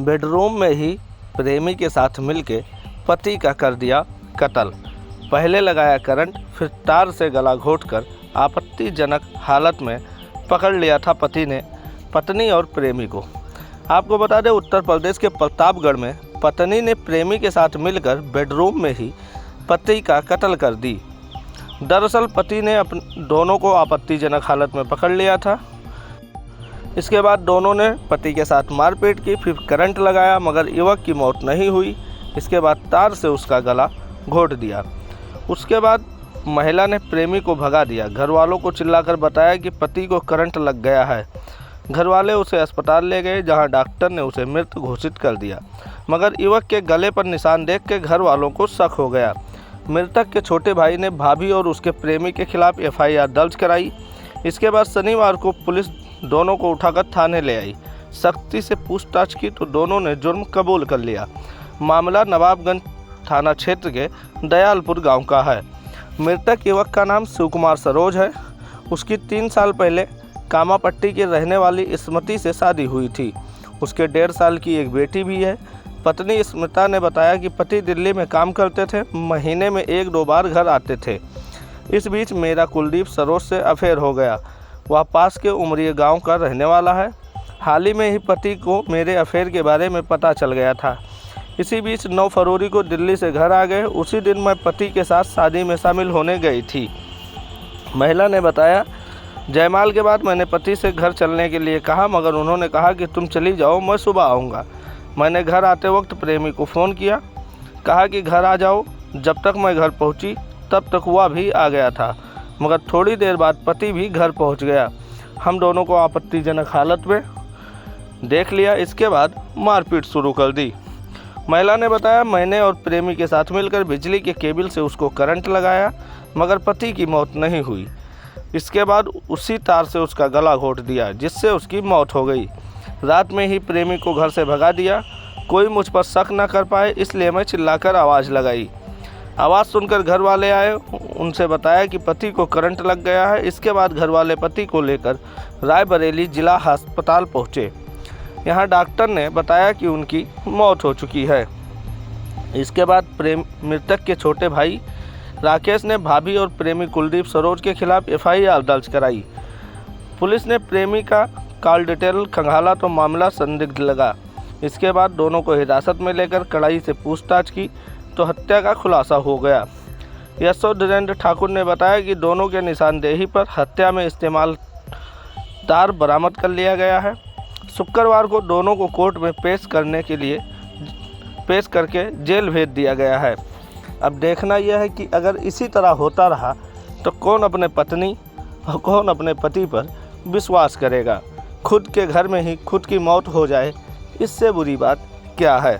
Bedroom में ही प्रेमी के साथ मिलकर पति का कर दिया कत्ल। पहले लगाया करंट, फिर तार से गला घोंटकर आपत्तिजनक हालत में पकड़ लिया था पति ने पत्नी और प्रेमी को। आपको बता दें, उत्तर प्रदेश के प्रतापगढ़ में पत्नी ने प्रेमी के साथ मिलकर बेडरूम में ही पति का कत्ल कर दी। दरअसल पति ने दोनों को आपत्तिजनक हालत में पकड़ लिया था। इसके बाद दोनों ने पति के साथ मारपीट की, फिर करंट लगाया, मगर युवक की मौत नहीं हुई। इसके बाद तार से उसका गला घोंट दिया। उसके बाद महिला ने प्रेमी को भगा दिया। घर वालों को चिल्लाकर बताया कि पति को करंट लग गया है। घर वाले उसे अस्पताल ले गए, जहां डॉक्टर ने उसे मृत घोषित कर दिया, मगर युवक के गले पर निशान देख के घर वालों को शक हो गया। मृतक के छोटे भाई ने भाभी और उसके प्रेमी के खिलाफ एफआईआर दर्ज कराई। इसके बाद शनिवार को पुलिस दोनों को उठाकर थाने ले आई। सख्ती से पूछताछ की तो दोनों ने जुर्म कबूल कर लिया। मामला नवाबगंज थाना क्षेत्र के दयालपुर गांव का है। मृतक युवक का नाम शिवकुमार सरोज है। उसकी 3 साल पहले कामापट्टी की रहने वाली स्मृति से शादी हुई थी। उसके 1.5 साल की एक बेटी भी है। पत्नी स्मृता ने बताया कि पति दिल्ली में काम करते थे, महीने में 1-2 बार घर आते थे। इस बीच मेरा कुलदीप सरोज से अफेयर हो गया। वह पास के उमरिया गांव का रहने वाला है। हाल ही में ही पति को मेरे अफेयर के बारे में पता चल गया था। इसी बीच 9 फरवरी को दिल्ली से घर आ गए। उसी दिन मैं पति के साथ शादी में शामिल होने गई थी। महिला ने बताया, जयमाल के बाद मैंने पति से घर चलने के लिए कहा, मगर उन्होंने कहा कि तुम चली जाओ, मैं सुबह आऊँगा। मैंने घर आते वक्त प्रेमी को फ़ोन किया, कहा कि घर आ जाओ। जब तक मैं घर पहुँची तब तक वह भी आ गया था, मगर थोड़ी देर बाद पति भी घर पहुँच गया। हम दोनों को आपत्तिजनक हालत में देख लिया। इसके बाद मारपीट शुरू कर दी। महिला ने बताया, मैंने और प्रेमी के साथ मिलकर बिजली के केबल से उसको करंट लगाया, मगर पति की मौत नहीं हुई। इसके बाद उसी तार से उसका गला घोंट दिया, जिससे उसकी मौत हो गई। रात में ही प्रेमी को घर से भगा दिया। कोई मुझ पर शक न कर पाए, इसलिए मैं चिल्लाकर आवाज़ लगाई। आवाज़ सुनकर घर वाले आए। उनसे बताया कि पति को करंट लग गया है। इसके बाद घर वाले पति को लेकर रायबरेली जिला अस्पताल पहुँचे। यहाँ डॉक्टर ने बताया कि उनकी मौत हो चुकी है। इसके बाद मृतक के छोटे भाई राकेश ने भाभी और प्रेमी कुलदीप सरोज के खिलाफ एफआईआर दर्ज कराई। पुलिस ने प्रेमी का कॉल डिटेल खंगाला तो मामला संदिग्ध लगा। इसके बाद दोनों को हिरासत में लेकर कड़ाई से पूछताछ की तो हत्या का खुलासा हो गया। यशोधीरेंद्र ठाकुर ने बताया कि दोनों के निशानदेही पर हत्या में इस्तेमाल तार बरामद कर लिया गया है। शुक्रवार को दोनों को कोर्ट में पेश करके जेल भेज दिया गया है। अब देखना यह है कि अगर इसी तरह होता रहा तो कौन अपने पत्नी और कौन अपने पति पर विश्वास करेगा। खुद के घर में ही खुद की मौत हो जाए, इससे बुरी बात क्या है।